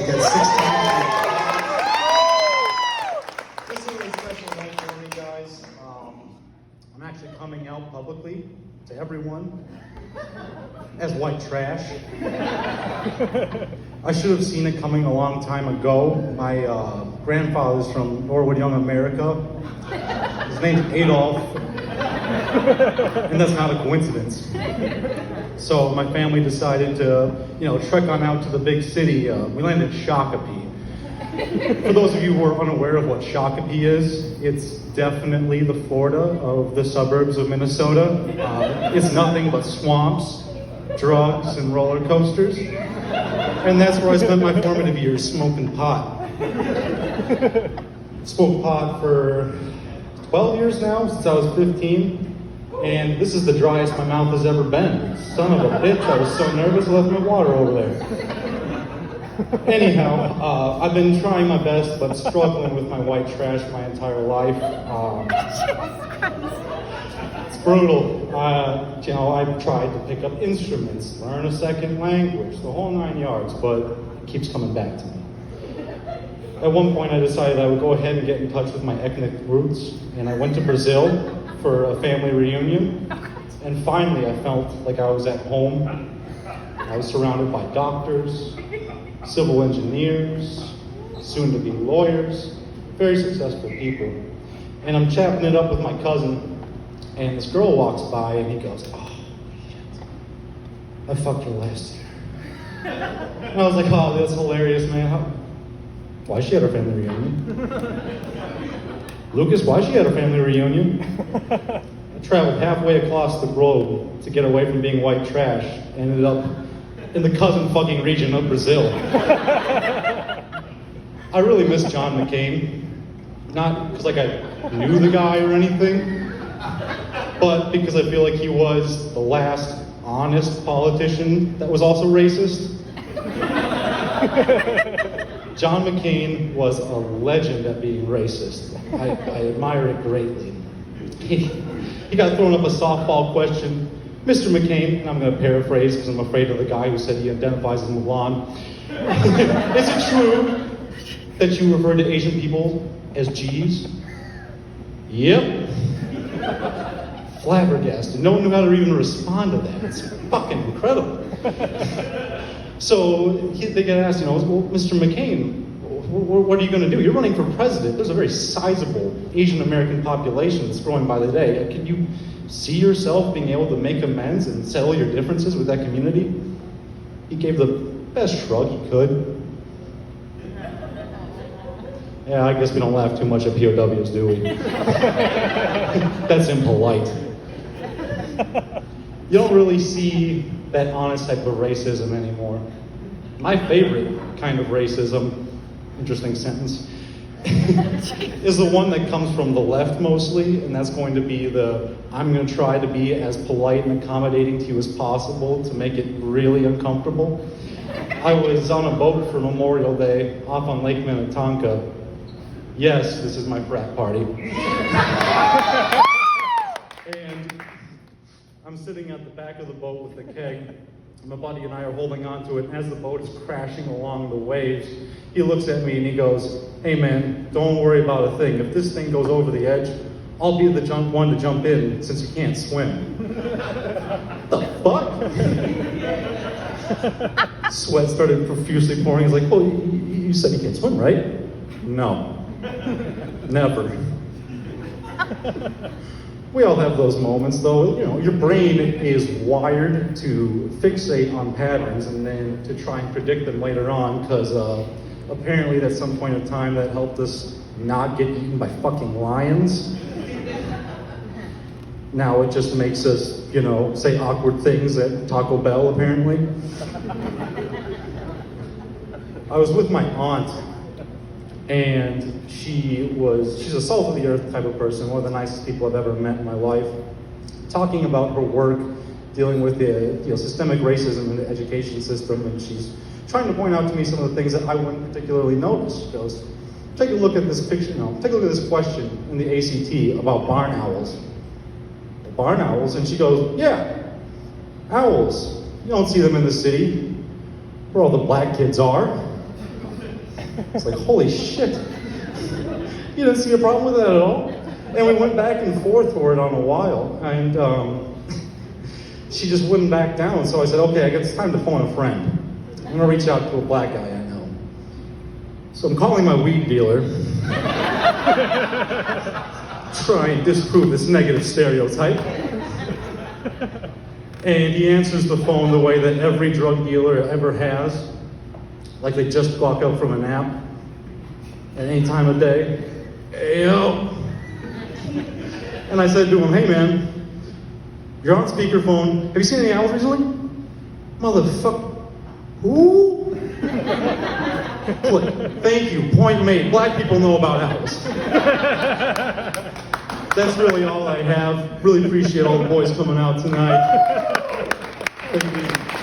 get 16. This is a special night for me, guys. I'm actually coming out publicly to everyone as white trash. I should have seen it coming a long time ago. My grandfather's from Norwood Young America. His name's Adolf, and that's not a coincidence. So my family decided to, trek on out to the big city. We landed at Shakopee. For those of you who are unaware of what Shakopee is, it's definitely the Florida of the suburbs of Minnesota. It's nothing but swamps, drugs, and roller coasters. And that's where I spent my formative years, smoking pot. Smoked pot for 12 years now, since I was 15. And this is the driest my mouth has ever been. Son of a bitch, I was so nervous I left my water over there. Anyhow, I've been trying my best, but struggling with my white trash my entire life. It's brutal. I've tried to pick up instruments, learn a second language, the whole 9 yards, but it keeps coming back to me. At one point, I decided I would go ahead and get in touch with my ethnic roots, and I went to Brazil for a family reunion, and finally I felt like I was at home. I was surrounded by doctors, civil engineers, soon-to-be lawyers, very successful people. And I'm chatting it up with my cousin, and this girl walks by, and he goes, "Oh, shit. I fucked her last year." And I was like, "Oh, that's hilarious, man. Why she had her family reunion?" "Lucas, why she had her family reunion?" I traveled halfway across the globe to get away from being white trash, and ended up in the cousin fucking region of Brazil. I really miss John McCain. Not because I knew the guy or anything, but because I feel like he was the last honest politician that was also racist. John McCain was a legend at being racist. I admire it greatly. He got thrown up a softball question. "Mr. McCain," and I'm going to paraphrase because I'm afraid of the guy who said he identifies as Mulan. "Is it true that you refer to Asian people as G's?" "Yep." Flabbergasted. No one knew how to even respond to that. It's fucking incredible. So they get asked, "Well, Mr. McCain, what are you going to do? You're running for president. There's a very sizable Asian American population that's growing by the day. Can you see yourself being able to make amends and settle your differences with that community?" He gave the best shrug he could. Yeah, I guess we don't laugh too much at POWs, do we? That's impolite. You don't really see that honest type of racism anymore. My favorite kind of racism, interesting sentence, is the one that comes from the left mostly, and that's going to be I'm going to try to be as polite and accommodating to you as possible to make it really uncomfortable. I was on a boat for Memorial Day off on Lake Minnetonka. Yes, this is my frat party. And I'm sitting at the back of the boat with the keg. My buddy and I are holding on to it, and as the boat is crashing along the waves, he looks at me and he goes, "Hey man, don't worry about a thing. If this thing goes over the edge, I'll be the one to jump in since you can't swim." The fuck? Sweat started profusely pouring. He's like, "Well, you said you can't swim, right?" "No, never." We all have those moments, though. Your brain is wired to fixate on patterns and then to try and predict them later on, because apparently at some point in time that helped us not get eaten by fucking lions. Now it just makes us, say awkward things at Taco Bell, apparently. I was with my aunt, and she's a salt of the earth type of person, one of the nicest people I've ever met in my life, talking about her work dealing with the systemic racism in the education system, and she's trying to point out to me some of the things that I wouldn't particularly notice. She goes, "Take a look at this picture, take a look at this question in the ACT about barn owls." "Barn owls?" And she goes, "Yeah, owls. You don't see them in the city where all the black kids are." It's like, holy shit. You didn't see a problem with that at all? And we went back and forth for it on a while, and she just wouldn't back down. So I said, okay, I guess it's time to phone a friend. I'm gonna reach out to a black guy I know. So I'm calling my weed dealer. Try and disprove this negative stereotype. And he answers the phone the way that every drug dealer ever has. Like they just woke up from a nap at any time of day. Hey, yo. And I said to him, hey man, you're on speakerphone. Have you seen any owls recently? Motherfucker. Who? Click. Thank you. Point made. Black people know about owls. That's really all I have. Really appreciate all the boys coming out tonight. Thank you.